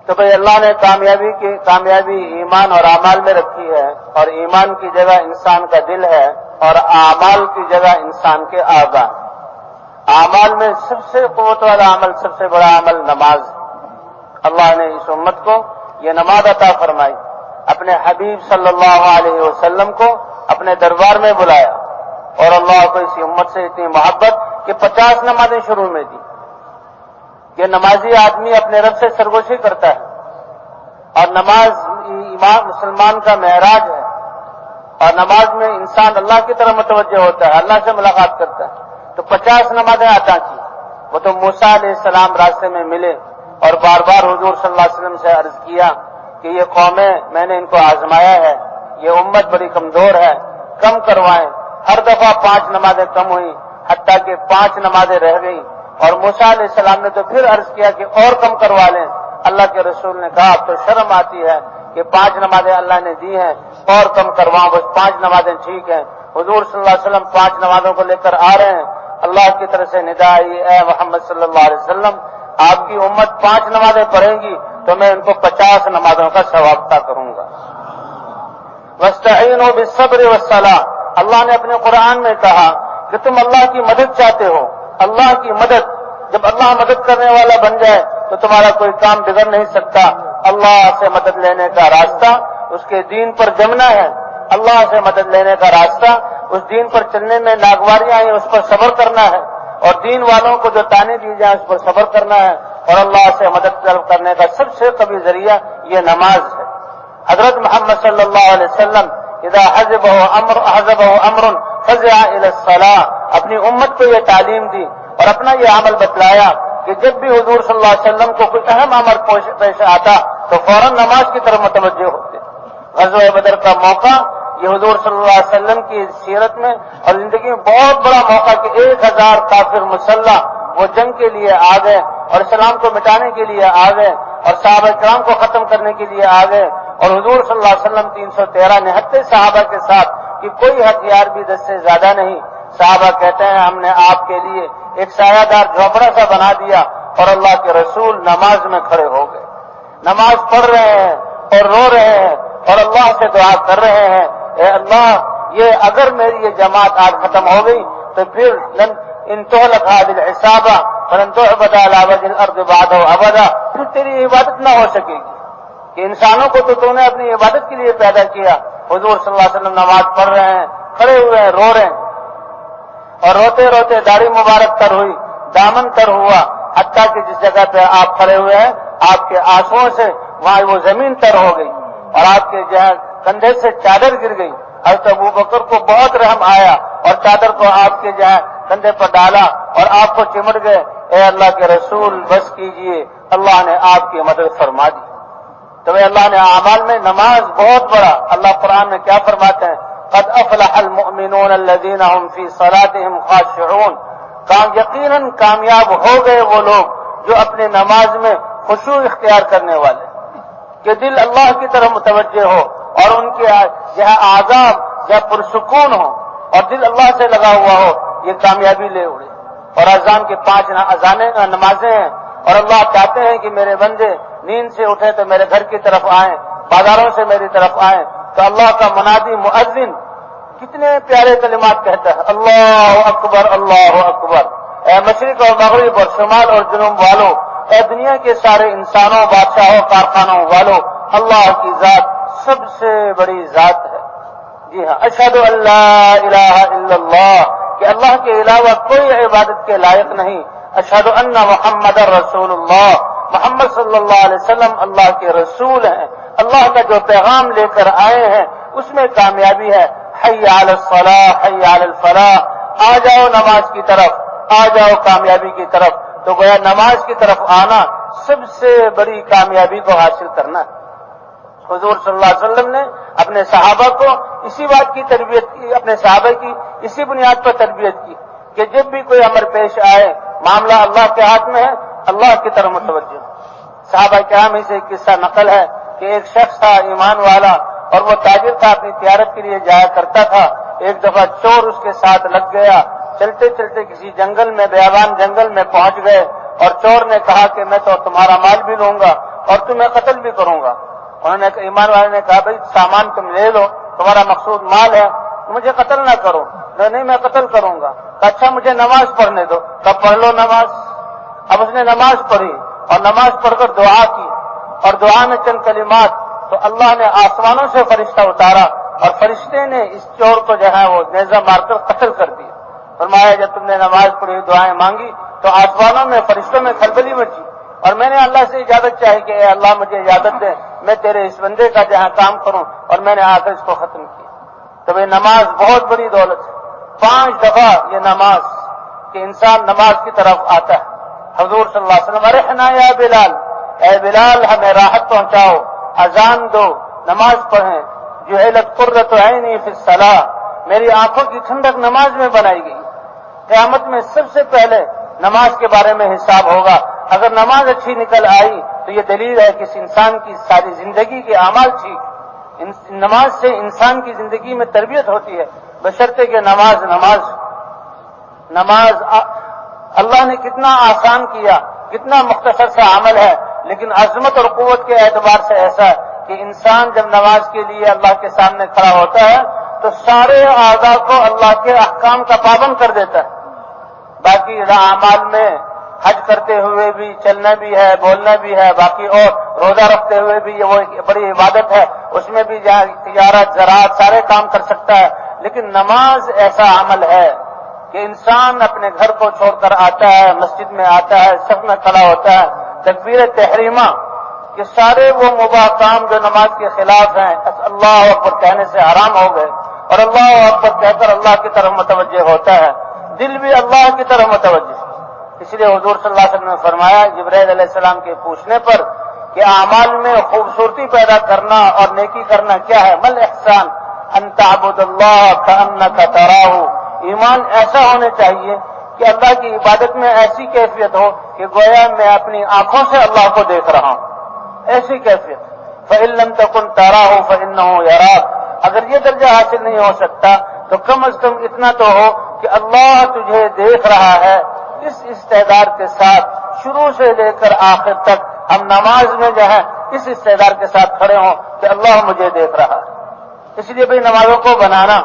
تو بھئی اللہ نے کامیابی ایمان اور اعمال میں رکھی ہے، اور ایمان کی جگہ انسان کا دل ہے، اور اعمال کی جگہ انسان کے اعضاء۔ اعمال میں سب سے قوت والا عمل، سب سے بڑا عمل نماز ہے۔ اللہ نے اس امت کو یہ نماز عطا فرمائی، اپنے حبیب صلی اللہ علیہ وسلم کو اپنے دربار میں بلایا، اور اللہ کو اسی امت سے اتنی محبت کہ 50 نمازیں شروع میں دی۔ یہ نمازی آدمی اپنے رب سے سرگوشی کرتا ہے، اور نماز ایمان مسلمان کا معراج ہے، اور نماز میں انسان اللہ کی طرف متوجہ ہوتا ہے، اللہ سے ملاقات کرتا ہے۔ تو 50 نمازیں عطا کی۔ وہ تو موسیٰ علیہ السلام راستے میں ملے اور بار بار حضور صلی اللہ علیہ وسلم سے عرض کیا کہ یہ قومیں میں نے ان کو آزمایا ہے، یہ امت بڑی کمزور ہے، کم کروائیں۔ ہر دفعہ 5 نمازیں کم ہوئی، حتیٰ کہ 5 نمازیں رہ گئیں، اور موسیٰ علیہ السلام نے تو پھر عرض کیا کہ اور کم کروا لیں۔ اللہ کے رسول نے کہا اب تو شرم آتی ہے کہ 5 نمازیں اللہ نے دی ہیں، اور کم کرواؤں، بس 5 نمازیں ٹھیک ہیں۔ حضور صلی اللہ علیہ وسلم 5 نمازوں کو لے کر آ رہے ہیں، اللہ کی طرف سے ندا آئی، اے محمد صلی اللہ علیہ وسلم، آپ کی امت 5 نمازیں پڑھیں گی تو میں ان کو 50 نمازوں کا ثواب عطا کروں گا۔ وَاسْتَعِينُوا بِالصَّبْرِ وَالصَّلَاةِ، اللہ نے اپنے قرآن میں کہا کہ تم اللہ کی مدد چاہتے ہو، اللہ کی مدد، جب اللہ مدد کرنے والا بن جائے تو تمہارا کوئی کام بگڑ نہیں سکتا۔ اللہ سے مدد لینے کا راستہ اس کے دین پر جمنا ہے، اللہ سے مدد لینے کا راستہ اس دین پر چلنے میں ناگواریاں آئیں اس پر صبر کرنا ہے، اور دین والوں کو جو تانے دی جائیں اس پر صبر کرنا ہے، اور اللہ سے مدد طلب کرنے کا سب سے قوی ذریعہ یہ نماز ہے۔ حضرت محمد صلی اللہ علیہ وسلم اذا حزبه امر فزع الى الصلاة، اپنی امت کو یہ تعلیم دی اور اپنا یہ عمل بتلایا کہ جب بھی حضور صلی اللہ علیہ وسلم کو کوئی اہم امر پیش آتا تو فوراً نماز کی طرف متوجہ ہوتے۔ غزوہ بدر کا موقع یہ حضور صلی اللہ علیہ وسلم کی سیرت میں اور زندگی میں بہت بڑا موقع کہ 1000 کافر مسلح وہ جنگ کے لیے آ گئے اور اسلام کو مٹانے کے لیے آ گئے اور صحابہ کرام کو ختم کرنے کے لیے آ گئے، اور حضور صلی اللہ علیہ وسلم 313 نہتے صحابہ کے ساتھ کہ کوئی ہتھیار بھی 10 سے زیادہ نہیں۔ صحابہ کہتے ہیں ہم نے آپ کے لیے ایک سایہ دار جھونپڑا سا بنا دیا، اور اللہ کے رسول نماز میں کھڑے ہو گئے، نماز پڑھ رہے ہیں اور رو رہے ہیں اور اللہ سے دعا کر رہے ہیں، اے اللہ یہ اگر میری یہ جماعت آج ختم ہو گئی تو پھر ان تہلک هذه العصابہ فلن تعبد على وجه الارض بعده ابدا، پھر تیری عبادت نہ ہو سکے گی کہ انسانوں کو تو نے اپنی عبادت کے لیے پیدا کیا۔ حضور صلی اللہ علیہ وسلم نماز پڑھ رہے ہیں، کھڑے ہوئے ہیں، رو رہے ہیں، اور روتے روتے داڑھی مبارک تر ہوئی، دامن تر ہوا، حتیٰ کہ جس جگہ پہ آپ کھڑے ہوئے ہیں آپ کے آنسوؤں سے وہاں وہ زمین تر ہو گئی، اور آپ کے جہاں کندھے سے چادر گر گئی۔ حضرت ابوبکر کو بہت رحم آیا اور چادر کو آپ کے جہاں کندھے پر ڈالا اور آپ کو چمٹ گئے، اے اللہ کے رسول بس کیجئے، اللہ نے آپ کی مدد فرما دی۔ تو اللہ نے اعمال میں نماز بہت بڑا، اللہ قرآن میں کیا فرماتے ہیں، قد افلح المؤمنون الذين هم في صلاتهم خاشعون، یقیناً کامیاب ہو گئے وہ لوگ جو اپنے نماز میں خشوع اختیار کرنے والے، کہ دل اللہ کی طرف متوجہ ہو اور ان کے جہاں اعضاء یا پرسکون ہو اور دل اللہ سے لگا ہوا ہو، یہ کامیابی لے اڑے۔ اور اذان کے 5 نمازیں ہیں، اور اللہ چاہتے ہیں کہ میرے بندے نیند سے اٹھے تو میرے گھر کی طرف آئیں، بازاروں سے میری طرف آئیں، تو اللہ کا منادی مؤذن کتنے پیارے کلمات کہتا ہے، اللہ اکبر اللہ اکبر۔ اے مشرق اور مغرب اور شمال اور جنوب والوں، اے دنیا کے سارے انسانوں، بادشاہوں، کارخانوں والوں، اللہ کی ذات سب سے بڑی ذات ہے۔ جی ہاں، اشہد ان لا الہ الا اللہ، کہ اللہ کے علاوہ کوئی عبادت کے لائق نہیں۔ اشہد ان محمد رسول اللہ، محمد صلی اللہ علیہ وسلم اللہ کے رسول ہیں، اللہ کا جو پیغام لے کر آئے ہیں اس میں کامیابی ہے۔ حی علی الصلاح حی علی الفلاح، آ جاؤ نماز کی طرف، آ جاؤ کامیابی کی طرف۔ تو گویا نماز کی طرف آنا سب سے بڑی کامیابی کو حاصل کرنا ہے۔ حضور صلی اللہ علیہ وسلم نے اپنے صحابہ کو اسی بات کی تربیت کی، اپنے صحابہ کی اسی بنیاد پر تربیت کی کہ جب بھی کوئی امر پیش آئے، معاملہ اللہ کے ہاتھ میں ہے، اللہ کی طرف متوجہ۔ صحابہ کرام ہی سے ایک قصہ نقل ہے کہ ایک شخص تھا ایمان والا اور وہ تاجر تھا، اپنی تجارت کے لیے جایا کرتا تھا۔ ایک دفعہ چور اس کے ساتھ لگ گیا، چلتے چلتے کسی جنگل میں، بیابان جنگل میں پہنچ گئے، اور چور نے کہا کہ میں تو تمہارا مال بھی لوں گا اور تمہیں قتل بھی کروں گا۔ انہوں نے ایمان والے نے کہا بھائی سامان تم لے لو، تمہارا مقصود مال ہے، مجھے قتل نہ کرو۔ نہیں میں قتل کروں گا۔ اچھا مجھے نماز پڑھنے دو۔ تب پڑھ لو نماز۔ اب اس نے نماز پڑھی اور نماز پڑھ کر دعا کی، اور دعا میں چند کلمات، تو اللہ نے آسمانوں سے فرشتہ اتارا اور فرشتے نے اس چور کو جو ہے وہ نیزہ مار کر قتل کر دیا۔ فرمایا جب تم نے نماز پڑھی دعائیں مانگی تو آسمانوں میں فرشتوں میں کھلبلی مچی، اور میں نے اللہ سے اجازت چاہی کہ اے اللہ مجھے اجازت دے میں تیرے اس بندے کا جہاں کام کروں، اور میں نے آ کر اس کو ختم کیا۔ تو یہ نماز بہت بڑی دولت ہے۔ 5 دفعہ یہ نماز کہ انسان نماز کی طرف آتا ہے۔ حضور صلی اللہ علیہ وسلم ارحنا یا بلال، اے بلال ہمیں راحت پہنچاؤ، اذان دو، نماز پڑھیں۔ جعلت قرۃ عینی فی الصلاۃ، میری آنکھوں کی ٹھنڈک نماز میں بنائی گئی۔ قیامت میں سب سے پہلے نماز کے بارے میں حساب ہوگا۔ اگر نماز اچھی نکل آئی تو یہ دلیل ہے کہ اس انسان کی ساری زندگی کے اعمال ٹھیک۔ نماز سے انسان کی زندگی میں تربیت ہوتی ہے، بشرطے کہ نماز اللہ نے کتنا آسان کیا، کتنا مختصر سا عمل ہے، لیکن عظمت اور قوت کے اعتبار سے ایسا ہے کہ انسان جب نماز کے لیے اللہ کے سامنے کھڑا ہوتا ہے تو سارے اعضاء کو اللہ کے احکام کا پابند کر دیتا ہے۔ باقی اعمال میں حج کرتے ہوئے بھی چلنا بھی ہے، بولنا بھی ہے، باقی اور روزہ رکھتے ہوئے بھی وہ ایک بڑی عبادت ہے، اس میں بھی جہاں تجارت زراعت سارے کام کر سکتا ہے۔ لیکن نماز ایسا عمل ہے کہ انسان اپنے گھر کو چھوڑ کر آتا ہے، مسجد میں آتا ہے، صف میں کھڑا ہوتا ہے، تکبیر تحریمہ کہ سارے وہ مباح کام جو نماز کے خلاف ہیں اللہ اکبر کہنے سے حرام ہو گئے، اور اللہ اکبر کہہ کر اللہ کی طرف متوجہ ہوتا ہے، دل بھی اللہ کی طرف متوجہ۔ اس لیے حضور صلی اللہ علیہ وسلم نے فرمایا جبرائیل علیہ السلام کے پوچھنے پر کہ اعمال میں خوبصورتی پیدا کرنا اور نیکی کرنا کیا ہے؟ مل احسان ان تعبد اللہ کأنک تراہ، ایمان ایسا ہونا چاہیے کہ اللہ کی عبادت میں ایسی کیفیت ہو کہ گویا میں اپنی آنکھوں سے اللہ کو دیکھ رہا ہوں، ایسی کیفیت۔ فإن لم تكن تراه فإنه يراك، اگر یہ درجہ حاصل نہیں ہو سکتا تو کم از کم اتنا تو ہو کہ اللہ تجھے دیکھ رہا ہے۔ اس استعداد کے ساتھ شروع سے لے کر آخر تک ہم نماز میں جو ہے اس استعداد کے ساتھ کھڑے ہوں کہ اللہ مجھے دیکھ رہا ہے۔ اس لیے بھئی نمازوں کو بنانا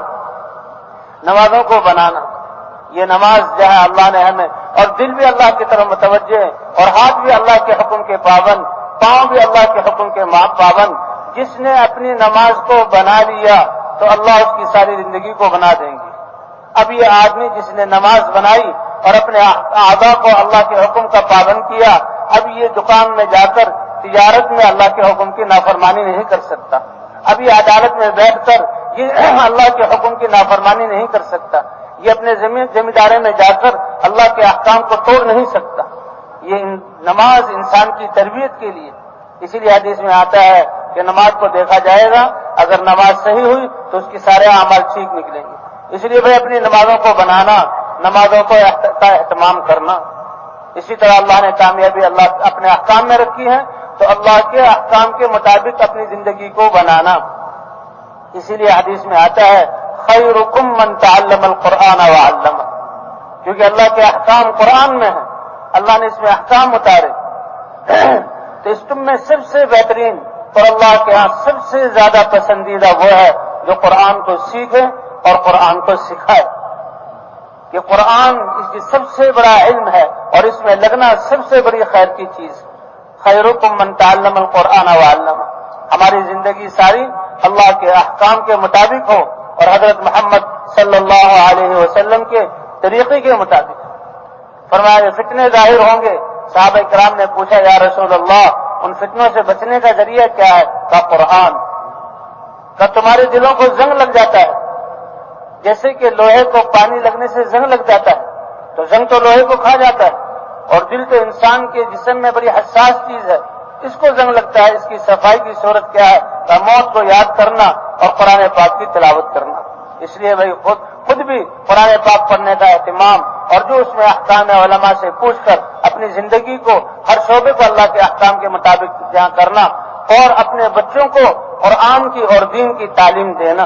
یہ نماز جو ہے اللہ نے ہمیں، اور دل بھی اللہ کی طرف متوجہ اور ہاتھ بھی اللہ کے حکم کے پابند، پاؤں بھی اللہ کے حکم کے پابند۔ جس نے اپنی نماز کو بنا لیا تو اللہ اس کی ساری زندگی کو بنا دیں گے۔ اب یہ آدمی جس نے نماز بنائی اور اپنے اعضاء کو اللہ کے حکم کا پابند کیا، اب یہ دکان میں جا کر تجارت میں اللہ کے حکم کی نافرمانی نہیں کر سکتا، اب یہ عدالت میں بیٹھ کر یہ اللہ کے حکم کی نافرمانی نہیں کر سکتا، یہ اپنے ذمہ میں جا کر اللہ کے احکام کو توڑ نہیں سکتا۔ یہ نماز انسان کی تربیت کے لیے، اسی لیے حدیث میں آتا ہے کہ نماز کو دیکھا جائے گا، اگر نماز صحیح ہوئی تو اس کی سارے اعمال ٹھیک نکلیں گے۔ اس لیے بھائی اپنی نمازوں کو بنانا، نمازوں کو اہتمام کرنا۔ اسی طرح اللہ نے کامیابی اللہ اپنے احکام میں رکھی ہے تو اللہ کے احکام کے مطابق اپنی زندگی کو بنانا۔ اسی لیے حدیث میں آتا ہے خیرکم من تعلم القرآن وعلمہ، کیونکہ اللہ کے احکام قرآن میں ہیں، اللہ نے اس میں احکام اتارے۔ تو اس تم میں سب سے بہترین اور اللہ کے ہاں سب سے زیادہ پسندیدہ وہ ہے جو قرآن کو سیکھے اور قرآن کو سکھائے۔ کہ قرآن اس کی سب سے بڑا علم ہے اور اس میں لگنا سب سے بڑی خیر کی چیز۔ خیرکم من تعلم القرآن وعلمہ، ہماری زندگی ساری اللہ کے احکام کے مطابق ہو اور حضرت محمد صلی اللہ علیہ وسلم کے طریقے کے مطابق۔ فرمایا فتنے ظاہر ہوں گے، صحابہ کرام نے پوچھا یا رسول اللہ ان فتنوں سے بچنے کا ذریعہ کیا ہے؟ کہا قرآن۔ کہا تمہارے دلوں کو زنگ لگ جاتا ہے، جیسے کہ لوہے کو پانی لگنے سے زنگ لگ جاتا ہے، تو زنگ تو لوہے کو کھا جاتا ہے، اور دل تو انسان کے جسم میں بڑی حساس چیز ہے، اس کو زنگ لگتا ہے۔ اس کی صفائی کی صورت کیا ہے؟ کہ موت کو یاد کرنا اور قرآن پاک کی تلاوت کرنا۔ اس لیے بھائی خود بھی قرآن پاک پڑھنے کا اہتمام، اور جو اس میں احکام علماء سے پوچھ کر اپنی زندگی کو ہر شعبے کو اللہ کے احکام کے مطابق جہاں کرنا، اور اپنے بچوں کو قرآن کی اور دین کی تعلیم دینا،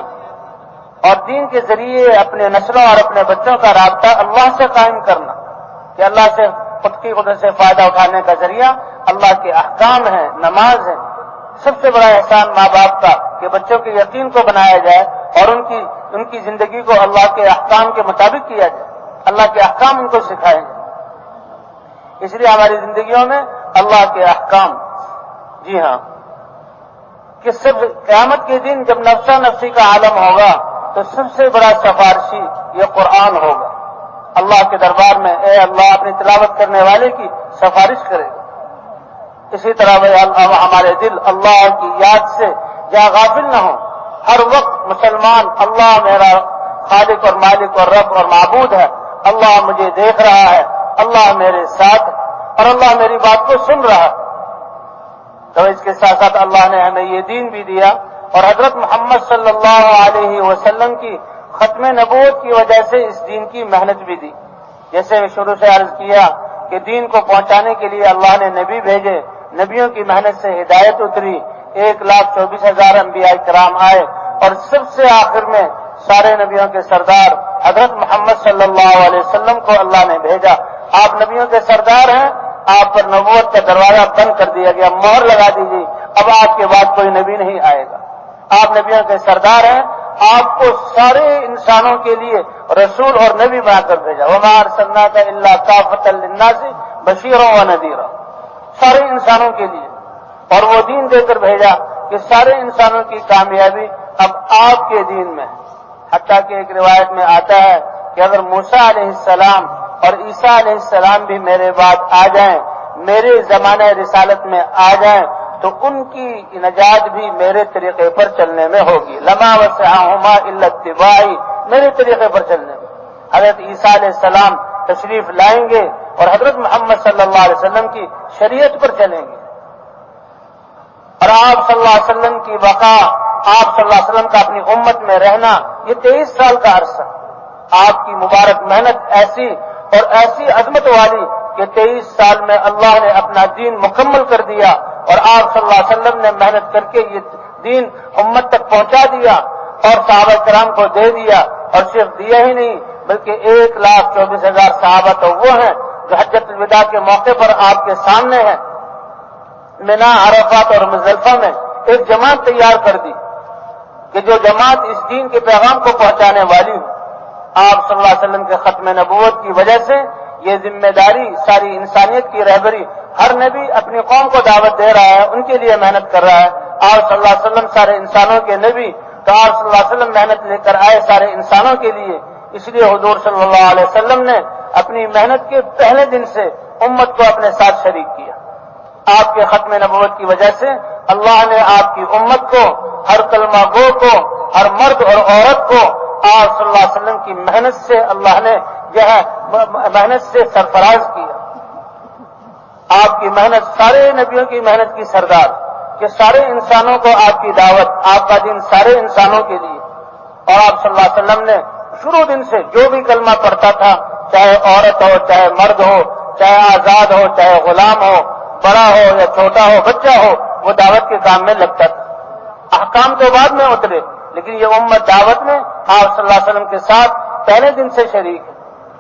اور دین کے ذریعے اپنے نسلوں اور اپنے بچوں کا رابطہ اللہ سے قائم کرنا، کہ اللہ سے خود کی قدرت سے فائدہ اٹھانے کا ذریعہ اللہ کے احکام ہیں، نماز ہے۔ سب سے بڑا احسان ماں باپ کا کہ بچوں کے یقین کو بنایا جائے اور ان کی زندگی کو اللہ کے احکام کے مطابق کیا جائے، اللہ کے احکام ان کو سکھائے جائے۔ اس لیے ہماری زندگیوں میں اللہ کے احکام، جی ہاں، کہ سب قیامت کے دن جب نفسا نفسی کا عالم ہوگا تو سب سے بڑا سفارشی یہ قرآن ہوگا۔ اللہ کے دربار میں اے اللہ اپنی تلاوت کرنے والے کی سفارش کرے گا۔ اسی طرح ہمارے دل اللہ کی یاد سے جہاں غافل نہ ہو، ہر وقت مسلمان اللہ میرا خالق اور مالک اور رب اور معبود ہے، اللہ مجھے دیکھ رہا ہے، اللہ میرے ساتھ اور اللہ میری بات کو سن رہا ہے۔ تو اس کے ساتھ ساتھ اللہ نے ہمیں یہ دین بھی دیا اور حضرت محمد صلی اللہ علیہ وسلم کی ختم نبوت کی وجہ سے اس دین کی محنت بھی دی۔ جیسے شروع سے عرض کیا کہ دین کو پہنچانے کے لیے اللہ نے نبی بھیجے، نبیوں کی محنت سے ہدایت اتری، 1,24,000 انبیاء کرام آئے اور سب سے آخر میں سارے نبیوں کے سردار حضرت محمد صلی اللہ علیہ وسلم کو اللہ نے بھیجا۔ آپ نبیوں کے سردار ہیں، آپ پر نبوت کا دروازہ بند کر دیا گیا، مہر لگا دیجیے، اب آپ کے بعد کوئی نبی نہیں آئے گا۔ آپ نبیوں کے سردار ہیں، آپ کو سارے انسانوں کے لیے رسول اور نبی بنا کر بھیجا۔ وما ارسلناک الا کافۃ للناس بشیرا ونذیرا، سارے انسانوں کے لیے، اور وہ دین دے کر بھیجا کہ سارے انسانوں کی کامیابی اب آپ کے دین میں ہے۔ حتیٰ کہ ایک روایت میں آتا ہے کہ اگر موسیٰ علیہ السلام اور عیسیٰ علیہ السلام بھی میرے بعد آ جائیں، میرے زمانہ رسالت میں آ جائیں، تو ان کی نجات بھی میرے طریقے پر چلنے میں ہوگی۔ لما وسعہما الا اتباعی، میرے طریقے پر چلنے میں۔ حضرت عیسیٰ علیہ السلام تشریف لائیں گے اور حضرت محمد صلی اللہ علیہ وسلم کی شریعت پر چلیں گے، اور آپ صلی اللہ علیہ وسلم کی بقا، آپ صلی اللہ علیہ وسلم کا اپنی امت میں رہنا، یہ 23 سال کا عرصہ۔ آپ کی مبارک محنت ایسی اور ایسی عظمت والی کہ 23 سال میں اللہ نے اپنا دین مکمل کر دیا، اور آپ صلی اللہ علیہ وسلم نے محنت کر کے یہ دین امت تک پہنچا دیا اور صحابہ کرام کو دے دیا، اور صرف دیا ہی نہیں بلکہ 1,24,000 صحابہ تو وہ ہیں جو حجۃ الوداع کے موقع پر آپ کے سامنے ہیں، منا، عرفات اور مزدلفہ میں ایک جماعت تیار کر دی کہ جو جماعت اس دین کے پیغام کو پہنچانے والی ہو۔ آپ صلی اللہ علیہ وسلم کے ختم نبوت کی وجہ سے یہ ذمہ داری ساری انسانیت کی رہبری، ہر نبی اپنی قوم کو دعوت دے رہا ہے، ان کے لیے محنت کر رہا ہے۔ آپ صلی اللہ علیہ وسلم سارے انسانوں کے نبی، تو آپ صلی اللہ علیہ وسلم محنت لے کر آئے سارے انسانوں کے لیے۔ اس لیے حضور صلی اللہ علیہ وسلم نے اپنی محنت کے پہلے دن سے امت کو اپنے ساتھ شریک کیا۔ آپ کے ختم نبوت کی وجہ سے اللہ نے آپ کی امت کو، ہر کلمہ گو کو، ہر مرد اور عورت کو آپ صلی اللہ علیہ وسلم کی محنت سے اللہ نے جو ہے محنت سے سرفراز کیا۔ آپ کی محنت سارے نبیوں کی محنت کی سردار، کہ سارے انسانوں کو آپ کی دعوت، آپ کا دین سارے انسانوں کے لیے۔ اور آپ صلی اللہ علیہ وسلم نے شروع دن سے جو بھی کلمہ پڑھتا تھا، چاہے عورت ہو، چاہے مرد ہو، چاہے آزاد ہو، چاہے غلام ہو، بڑا ہو یا چھوٹا ہو، بچہ ہو، وہ دعوت کے کام میں لگتا تھا۔ احکام تو بعد میں اترے، لیکن یہ امت دعوت میں آپ صلی اللہ علیہ وسلم کے ساتھ پہلے دن سے شریک ہے۔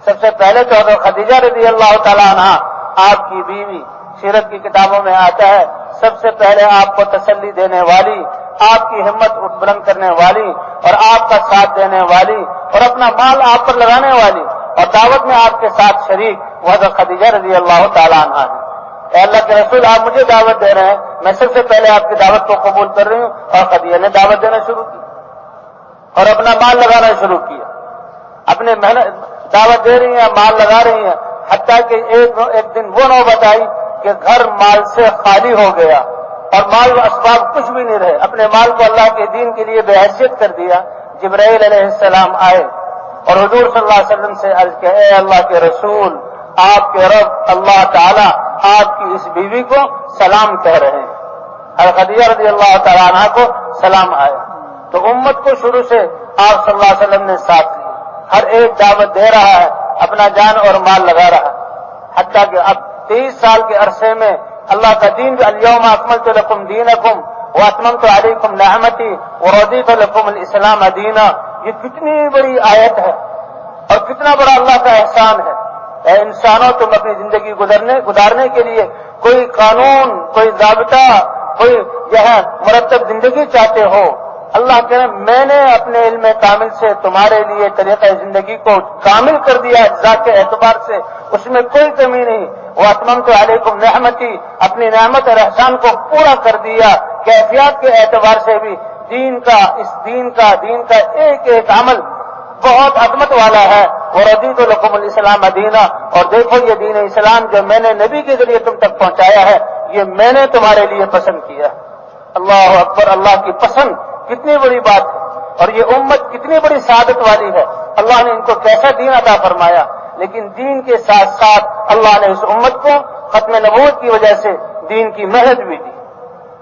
سب سے پہلے تو حضرت خدیجہ رضی اللہ تعالیٰ عنہا، آپ کی بیوی، سیرت کی کتابوں میں آتا ہے سب سے پہلے آپ کو تسلی دینے والی، آپ کی ہمت بلند کرنے والی اور آپ کا ساتھ دینے والی اور اپنا مال آپ پر لگانے والی اور دعوت میں آپ کے ساتھ شریک وہ حضرت خدیجہ رضی اللہ تعالیٰ عنہا ہے۔ اے اللہ کے رسول، آپ مجھے دعوت دے رہے ہیں، میں سب سے پہلے آپ کی دعوت کو قبول کر رہی ہوں۔ اور خدیجہ نے دعوت دینا شروع کی اور اپنا مال لگانا شروع کیا، اپنے محنت دعوت دے رہی ہیں، مال لگا رہی ہیں، حتیٰ کہ ایک دن وہ نوبت آئی کہ گھر مال سے خالی ہو گیا اور مال و اسباب کچھ بھی نہیں رہے۔ اپنے مال کو اللہ کے دین کے لیے بے حیثیت کر دیا۔ جبرائیل علیہ السلام آئے اور حضور صلی اللہ علیہ وسلم سے عرض کیا، اے اللہ کے رسول، آپ کے رب اللہ تعالی آپ کی اس بیوی کو سلام کہہ رہے ہیں۔ حضرت خدیجہ رضی اللہ تعالیٰ عنہ کو سلام آیا، تو امت کو شروع سے آپ صلی اللہ علیہ وسلم نے ساتھ لیا، ہر ایک دعوت دے رہا ہے، اپنا جان اور مال لگا رہا ہے، حتیٰ کہ اب 23 سال کے عرصے میں اللہ کا دین الیوم اکملت لکم دینکم واتممت علیکم نعمتی ورضیت لکم الاسلام دینا، یہ کتنی بڑی آیت ہے اور کتنا بڑا اللہ کا احسان ہے اے انسانوں تم اپنی زندگی گزارنے کے لیے کوئی قانون، کوئی ضابطہ، کوئی مرتب زندگی چاہتے ہو، اللہ کہہ رہے میں نے اپنے علم کامل سے تمہارے لیے طریقہ زندگی کو کامل کر دیا ذات کے اعتبار سے، اس میں کوئی کمی نہیں۔ وَأَتْمَمْتُ عَلَيْكُمْ نِعْمَتِي، اپنی نعمت اور احسان کو پورا کر دیا۔ کیفیات کے اعتبار سے بھی دین کا ایک ایک عمل بہت عظمت والا ہے۔ وَرَضِيتُ لَكُمُ الْإِسْلَامَ دِينًا، اور دیکھو یہ دین اسلام جو میں نے نبی کے ذریعے تم تک پہنچایا ہے، یہ میں نے تمہارے لیے پسند کیا۔ اللہ اکبر، اللہ کی پسند کتنی بڑی بات ہے، اور یہ امت کتنی بڑی سعادت والی ہے۔ اللہ نے ان کو کیسا دین عطا فرمایا، لیکن دین کے ساتھ ساتھ اللہ نے اس امت کو ختم نبوت کی وجہ سے دین کی محنت بھی دی،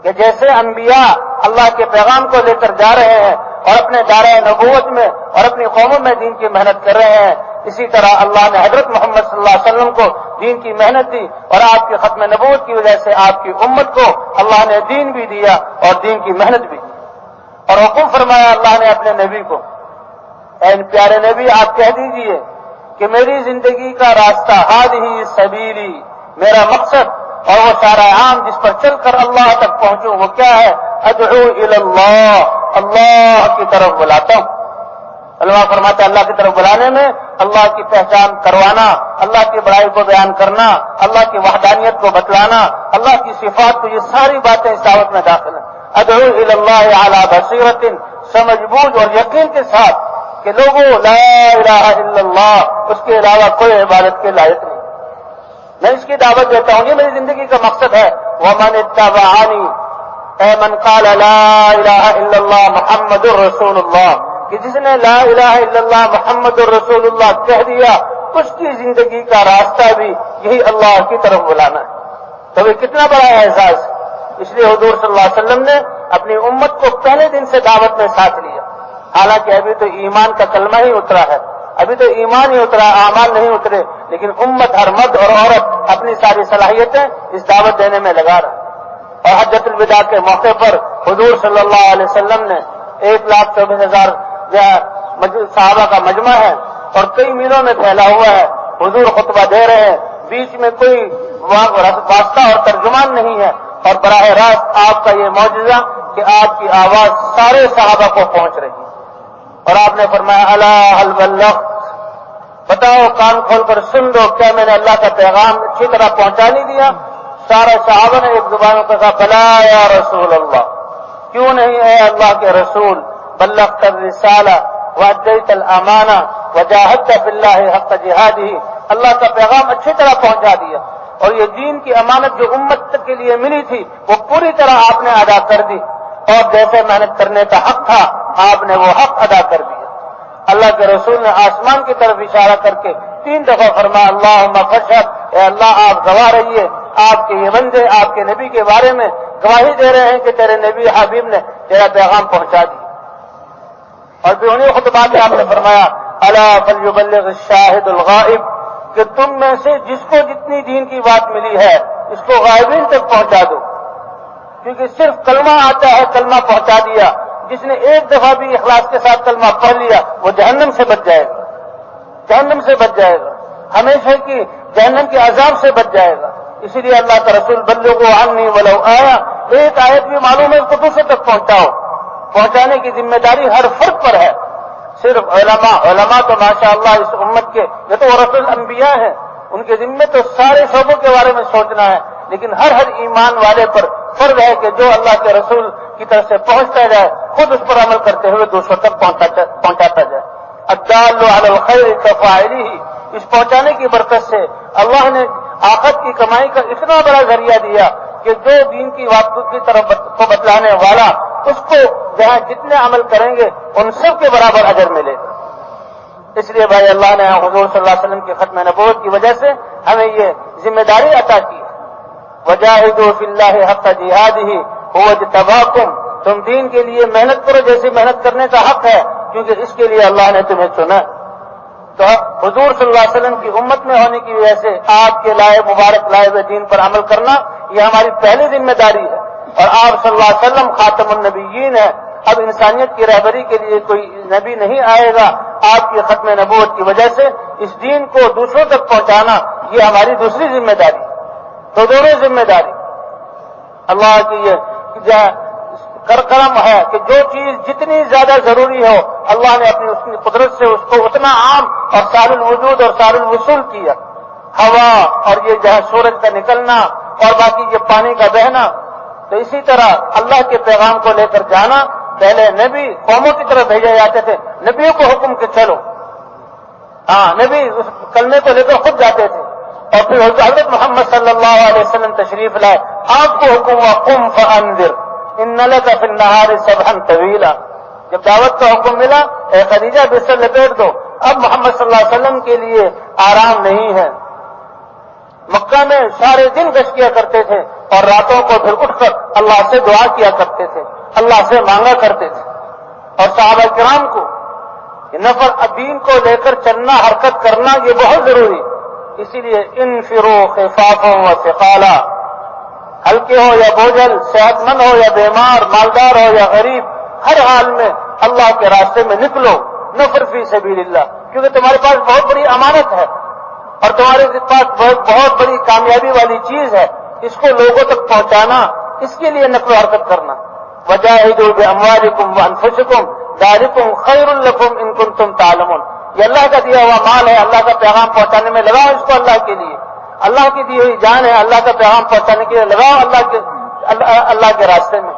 کہ جیسے انبیاء اللہ کے پیغام کو لے کر جا رہے ہیں اور اپنے دائرہ نبوت میں اور اپنی قوموں میں دین کی محنت کر رہے ہیں، اسی طرح اللہ نے حضرت محمد صلی اللہ علیہ وسلم کو دین کی محنت دی، اور آپ کی ختم نبوت کی وجہ سے آپ کی امت کو اللہ نے دین بھی دیا اور دین کی محنت بھی دی۔ اور حکم فرمایا اللہ نے اپنے نبی کو، اے پیارے نبی آپ کہہ دیجئے کہ میری زندگی کا راستہ ہذہ سبیلی، میرا مقصد اور وہ سارا عام جس پر چل کر اللہ تک پہنچوں وہ کیا ہے؟ ادعو الی اللہ، اللہ کی طرف بلاتا ہوں۔ علماء فرماتے ہیں اللہ کی طرف بلانے میں اللہ کی پہچان کروانا، اللہ کی بڑائی کو بیان کرنا، اللہ کی وحدانیت کو بتلانا، اللہ کی صفات کو، یہ ساری باتیں اس دعوت میں داخل ہیں۔ ادعو الی اللہ علی بصیرۃ، سمجھ بوجھ اور یقین کے ساتھ کہ لوگوں لا الہ الا اللہ، اس کے علاوہ کوئی عبادت کے لائق نہیں، میں اس کی دعوت دیتا ہوں، یہ میری زندگی کا مقصد ہے۔ ومن اتبعنی، اے من قال لا الہ الا اللہ محمد الرسول اللہ، کہ جس نے لا الہ الا اللہ محمد الرسول اللہ کہہ دیا، اس کی زندگی کا راستہ بھی یہی اللہ کی طرف بلانا ہے۔ تو یہ کتنا بڑا اعزاز، اس لیے حضور صلی اللہ علیہ وسلم نے اپنی امت کو پہلے دن سے دعوت میں ساتھ لیا، حالانکہ ابھی تو ایمان کا کلمہ ہی اترا ہے، ابھی تو ایمان ہی اترا، اعمال نہیں اترے، لیکن امت ہر مرد اور عورت اپنی ساری صلاحیتیں اس دعوت دینے میں لگا رہا۔ اور حجۃ الوداع کے موقع پر حضور صلی اللہ علیہ وسلم نے 1,24,000 صحابہ کا مجمع ہے اور کئی میلوں میں پھیلا ہوا ہے، حضور خطبہ دے رہے ہیں، بیچ میں کوئی واسطہ اور ترجمان نہیں ہے، اور براہ راست آپ کا یہ معجزہ کہ آپ کی آواز سارے صحابہ کو پہنچ رہی ہے، اور آپ نے فرمایا الا هل بلغت، بتاؤ کان کھول کر سن لو، کیا میں نے اللہ کا پیغام اچھی طرح پہنچا نہیں دیا؟ سارے صحابہ نے ایک زبان میں کہا بلا یا رسول اللہ، کیوں نہیں اے اللہ کے رسول، بلغت الرسالہ وادیت الامانہ وجاہدت فی اللہ حق جہادہ، اللہ کا پیغام اچھی طرح پہنچا دیا، اور یہ دین کی امانت جو امت کے لیے ملی تھی وہ پوری طرح آپ نے ادا کر دی، اور جیسے محنت کرنے کا حق تھا آپ نے وہ حق ادا کر دیا۔ اللہ کے رسول نے آسمان کی طرف اشارہ کر کے 3 دفعہ فرمایا اللہم فاشہد، اے اللہ آپ گواہ رہیے، آپ کے یہ بندے آپ کے نبی کے بارے میں گواہی دے رہے ہیں کہ تیرے نبی حبیب نے تیرا پیغام پہنچا دیا۔ اور پھر انہیں خطبات میں آپ نے فرمایا الا فلیبلغ الشاہد الغائب، کہ تم میں سے جس کو جتنی دین کی بات ملی ہے اس کو غائبین تک پہنچا دو، کیونکہ صرف کلمہ آتا ہے، کلمہ پہنچا دیا، جس نے ایک دفعہ بھی اخلاص کے ساتھ کلمہ پڑھ لیا وہ جہنم سے بچ جائے گا، جہنم سے بچ جائے گا، ہمیشہ کی جہنم کے عذاب سے بچ جائے گا۔ اسی لیے اللہ کا رسول بلغوا عنی ولو آیا، ایک آیت بھی معلوم ہے اس کو دوسرے تک پہنچاؤ، پہنچانے کی ذمہ داری ہر فرد پر ہے، صرف علماء تو ماشاءاللہ اس امت کے یہ تو ورثۃ الانبیاء ہیں، ان کے ذمے تو سارے شعبوں کے بارے میں سوچنا ہے، لیکن ہر ایمان والے پر فرض ہے کہ جو اللہ کے رسول کی طرف سے پہنچتا جائے خود اس پر عمل کرتے ہوئے دوسروں تک پہنچاتا جائے۔ الدال علی الخیر کفاعلہ، اس پہنچانے کی برکت سے اللہ نے آخرت کی کمائی کا اتنا بڑا ذریعہ دیا کہ جو دین کی بات کی طرف کو بتلانے والا اس کو جہاں جتنے عمل کریں گے ان سب کے برابر اجر ملے گا۔ اس لیے بھائی اللہ نے حضور صلی اللہ علیہ وسلم کی ختم نبوت کی وجہ سے ہمیں یہ ذمہ داری عطا کی، وجاہدوا فی اللہ حق جہادہ هو اجتباکم، تم دین کے لیے محنت کرو جیسی محنت کرنے کا حق ہے، کیونکہ اس کے لیے اللہ نے تمہیں چنا۔ تو حضور صلی اللہ علیہ وسلم کی امت میں ہونے کی وجہ سے آپ کے مبارک لائے ہوئے دین پر عمل کرنا یہ ہماری پہلی ذمہ داری ہے، اور آپ صلی اللہ علیہ وسلم خاتم النبیین ہے، اب انسانیت کی رہبری کے لیے کوئی نبی نہیں آئے گا، آپ کی ختم نبوت کی وجہ سے اس دین کو دوسروں تک پہنچانا یہ ہماری دوسری ذمہ داری، تو دونوں ذمہ داری اللہ کی یہ کرم ہے کہ جو چیز جتنی زیادہ ضروری ہو اللہ نے اپنی قدرت سے اس کو اتنا عام اور سار الوجود اور سار الوصول کیا۔ ہوا اور یہ جہاں سورج کا نکلنا اور باقی یہ پانی کا بہنا، تو اسی طرح اللہ کے پیغام کو لے کر جانا، پہلے نبی قوموں کی طرف بھیجے جاتے تھے، نبیوں کو حکم کہ چلو، نبی اس کلمے کو لے کر خود جاتے تھے، اور پھر حضرت محمد صلی اللہ علیہ وسلم تشریف لائے، آپ کو حکم ہوا قم فانذر ان لک فی النہار سبحا طویلا۔ جب دعوت کا حکم ملا، اے خدیجہ بستر لپیٹ دو، اب محمد صلی اللہ علیہ وسلم کے لیے آرام نہیں ہے۔ مکہ میں سارے دن گشت کیا کرتے تھے اور راتوں کو پھر اٹھ کر اللہ سے دعا کیا کرتے تھے، اللہ سے مانگا کرتے تھے، اور صحابہ کرام کو نفر دین کو لے کر چلنا، حرکت کرنا یہ بہت ضروری، اسی لیے انفروا خفافا وثقالا، ہلکے ہو یا بوجھل، صحت مند ہو یا بیمار، مالدار ہو یا غریب، ہر حال میں اللہ کے راستے میں نکلو، نفر فی سبیل اللہ، کیونکہ تمہارے پاس بہت بڑی امانت ہے اور تمہارے پاس بہت بڑی کامیابی والی چیز ہے، اس کو لوگوں تک پہنچانا، اس کے لیے نقل و حرکت کرنا۔ وجاہدوا باموالکم وانفسکم ذالکم خیر لکم ان کنتم تعلمون، یہ اللہ کا دیا ہوا مال ہے، اللہ کا پیغام پہنچانے میں لگاؤ اس کو اللہ کے لیے، اللہ کی دی ہوئی جان ہے، اللہ کا پیغام پہنچانے کے لیے لگاؤ اللہ کے راستے میں،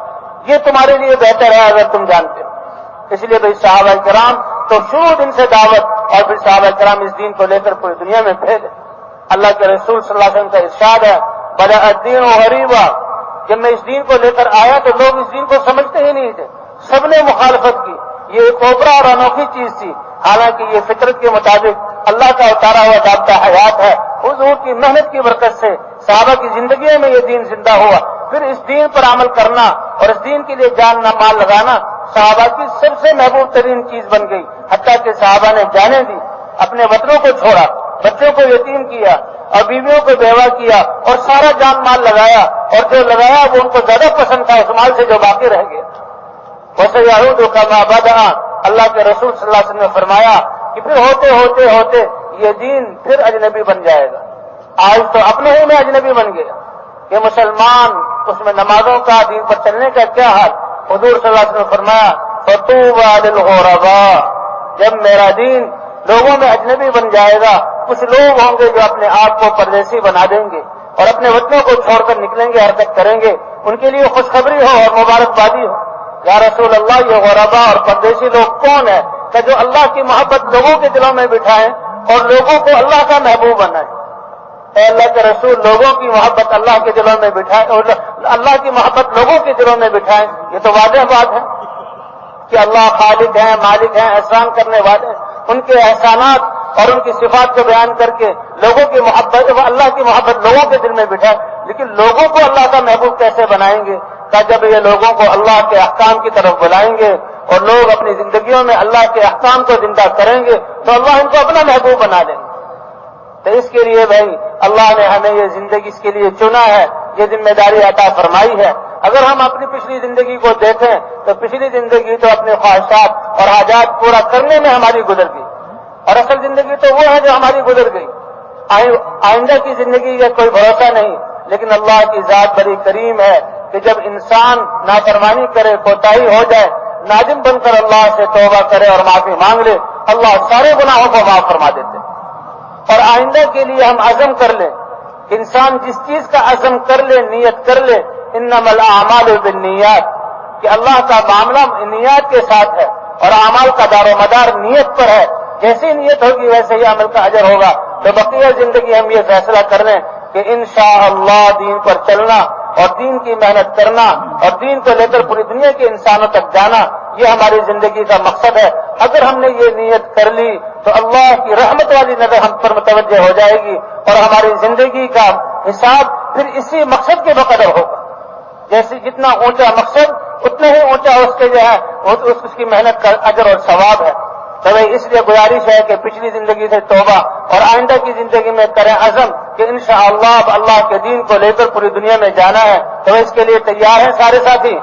یہ تمہارے لیے بہتر ہے اگر تم جانتے ہو۔ اس لیے بھائی صحابہ کرام تو شروع دن سے دعوت، اور پھر صحابہ کرام اس دین کو لے کر پوری دنیا میں پھیلے۔ اللہ کے رسول صلی اللہ علیہ وسلم کا ارشاد ہے بدأ الدین غریبا، جب میں اس دین کو لے کر آیا تو لوگ اس دین کو سمجھتے ہی نہیں تھے، سب نے مخالفت کی، یہ ایک اوپرا اور انوکھی چیز تھی، حالانکہ یہ فطرت کے مطابق اللہ کا اتارا ہوا ضابطہ حیات ہے، حضور کی محنت کی برکت سے صحابہ کی زندگیوں میں یہ دین زندہ ہوا، پھر اس دین پر عمل کرنا اور اس دین کے لیے جان مال لگانا صحابہ کی سب سے محبوب ترین چیز بن گئی، حتیٰ کہ صحابہ نے جانیں دی، اپنے وطنوں کو چھوڑا، بچوں کو یتیم کیا اور بیویوں کو بیوہ کیا اور سارا جان مال لگایا، اور جو لگایا وہ ان کو زیادہ پسند تھا اس مال سے جو باقی رہ گیا۔ وَسَيَعُودُ كَمَا بَدَأَ، اللہ کے رسول صلی اللہ علیہ وسلم نے فرمایا کہ پھر ہوتے ہوتے ہوتے یہ دین پھر اجنبی بن جائے گا۔ آج تو اپنے ہی میں اجنبی بن گیا کہ مسلمان، اس میں نمازوں کا، دین پر چلنے کا کیا حال۔ حضور صلی اللہ علیہ وسلم نے فرمایا فَطُوبَى لِلْغُرَبَاء، جب میرا دین لوگوں میں اجنبی بن جائے گا، کچھ لوگ ہوں گے جو اپنے آپ کو پردیسی بنا دیں گے اور اپنے وطنوں کو چھوڑ کر نکلیں گے، حرکت کریں گے، ان کے لیے خوشخبری ہو اور مبارکبادی ہو۔ یا رسول اللہ، یہ غربا اور پردیسی لوگ کون ہے کہ جو اللہ کی محبت لوگوں کے دلوں میں بٹھائیں اور لوگوں کو اللہ کا محبوب بنائیں۔ اے اللہ کے رسول، لوگوں کی محبت اللہ کے دلوں میں بٹھائیں اور اللہ کی محبت لوگوں کے دلوں میں بٹھائیں، یہ تو واضح بات ہے کہ اللہ خالق ہیں، مالک ہیں، احسان کرنے والے ہیں، ان کے احسانات اور ان کی صفات کو بیان کر کے لوگوں کی محبت، اللہ کی محبت لوگوں کے دل میں بٹھائے، لیکن لوگوں کو اللہ کا محبوب کیسے بنائیں گے؟ کہ جب یہ لوگوں کو اللہ کے احکام کی طرف بلائیں گے اور لوگ اپنی زندگیوں میں اللہ کے احکام کو زندہ کریں گے تو اللہ ان کو اپنا محبوب بنا دیں گے۔ تو اس کے لیے بھائی اللہ نے ہمیں یہ زندگی اس کے لیے چنا ہے، یہ ذمہ داری عطا فرمائی ہے۔ اگر ہم اپنی پچھلی زندگی کو دیکھیں تو پچھلی زندگی تو اپنے خواہشات اور حاجات پورا کرنے میں ہماری گزر گئی، اور اصل زندگی تو وہ ہے جو ہماری گزر گئی۔ آئندہ کی زندگی کا کوئی بھروسہ نہیں، لیکن اللہ کی ذات بڑی کریم ہے کہ جب انسان نافرمانی کرے، کوتاہی ہو جائے، نادم بن کر اللہ سے توبہ کرے اور معافی مانگ لے، اللہ سارے گناہوں کو معاف فرما دیتے ہیں۔ اور آئندہ کے لیے ہم عزم کر لیں، انسان جس چیز کا عزم کر لے، نیت کر لے، انما الاعمال بالنیات، کہ اللہ کا معاملہ نیات کے ساتھ ہے اور اعمال کا دار و مدار نیت پر ہے، جیسی نیت ہوگی ویسے ہی عمل کا اجر ہوگا۔ تو بقیہ زندگی ہم یہ فیصلہ کر لیں کہ انشاءاللہ دین پر چلنا اور دین کی محنت کرنا اور دین کو لے کر پوری دنیا کے انسانوں تک جانا، یہ ہماری زندگی کا مقصد ہے۔ اگر ہم نے یہ نیت کر لی تو اللہ کی رحمت والی نظر ہم پر متوجہ ہو جائے گی اور ہماری زندگی کا حساب پھر اسی مقصد کے بقدر ہوگا۔ جیسے جتنا اونچا مقصد اتنا ہی اونچا اس کے جو ہے اس کی محنت کا اجر اور ثواب ہے۔ تو اس لیے گزارش ہے کہ پچھلی زندگی سے توبہ اور آئندہ کی زندگی میں کریں عزم کہ انشاءاللہ اب اللہ کے دین کو لے کر پوری دنیا میں جانا ہے۔ تو اس کے لیے تیار ہیں سارے ساتھی؟